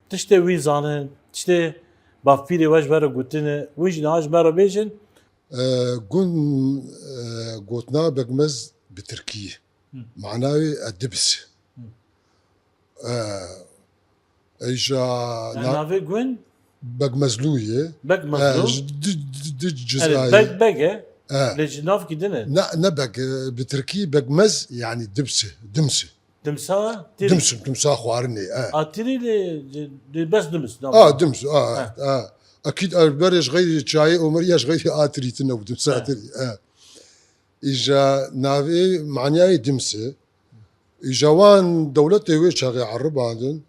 تشتي وي زانن تشتي بافيري واش برا قوتنا ويج ناج برا بيجن قن قوتنا بقمز بتركية معناه الدبس ايجا نافي قون بقمزلوية بق مزلو جزائي بق بقى ليش ناف كدنا نبق بتركي بقمز يعني دمسه دمسا تري دمسا خوارني تري بس دمس دمس اكيد بريش غير شاي ومرياش غير اتريتنا ودمسا تري اجا نافي معناه دمسه اجوان دولته ويش شاغي عرب عندن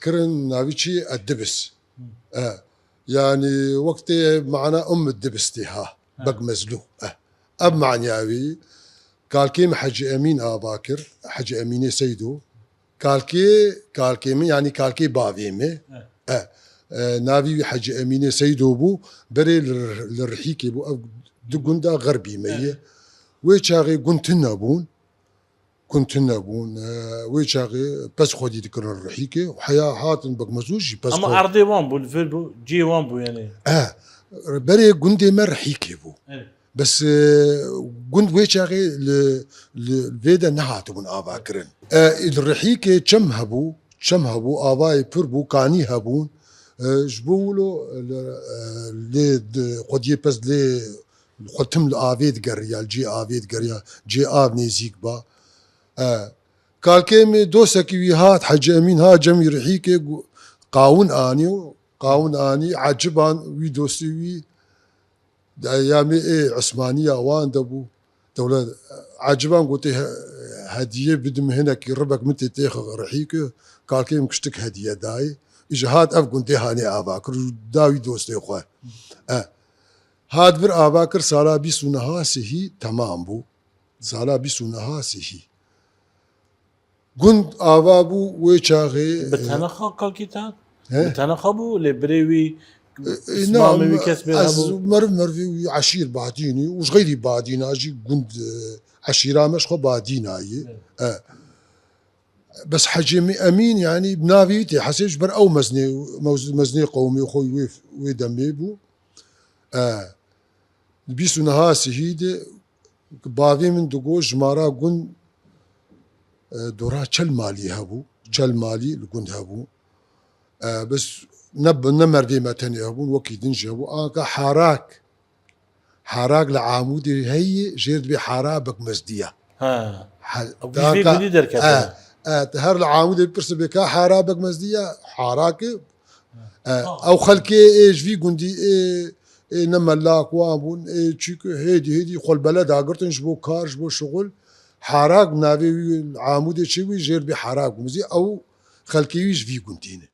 كرن نافي شي الدبس يعني وقت معنا الدبس تيها بقمزلو اب معناوي قال كيم حج امين اباكر حج امين سيدو قال كي يعني قال كي بافيمي نافي حج امين سيدو بو بري للرحيكي بو دقندا غربي ميه ويشاغي كنت نابون ويشاغي بس خودي ذكر الرحيكي وحياه هاتن بقمزوش بس اما ارضي وان بو الفيل بو جي وان بو يعني بري قندي مر رحيكي بو بس قند ويشاغي الفيدا نهاتو من اباكرن الرحيكي تشمهبو اباي بربو كاني هبون جبولو لي قديه بس لي ختم الافيد قريا الجي افيد قريا جي اف نيزيك با قال كيمي دوسكي ويهات حج امين ها جمي رحيكي قاون اني عجبان وي دوسي وي ايامي عثمانيه وان دبو دولة عجبان قلت هديه بدم هناك ربك متى تاخذ رحيكي قال كيم كشتك هديه داي اجهاد افقن دهاني اباكر داوي دوستي اخوه هاد بر اباكر سالا بيسونها سهي تمام بو سالا بيسونها سهي قند ابابو ويشاغي بتنخا قال كتاب بتنخا بو لبريوي نعم از مرفي عشير بعديني وش غيري بعدين اجي قند عشيره مش خو بعدين بس حجمي امين يعني بنافيتي حسيش بر او مزني قومي خوي ويدمي بو بيسو نها سهيد بافي من دقو جمارا قن دورا چل مالي هبو چل مالي لقند هبو بس نمر دي متن هبون وكيدن جابو انك حراك لعامودي هي جيرد بحرابك مزديه في قدي دركه هر العامودي بيرس بك حرابك مزديه حراك او خلكي ايش في قندي نما لاك وابون تشيكو هيدي خل بلد اقرتن جبو كار جبو شغل حراك نافي العامودي تشوي جير بحراك مزي او خلكيش في قندين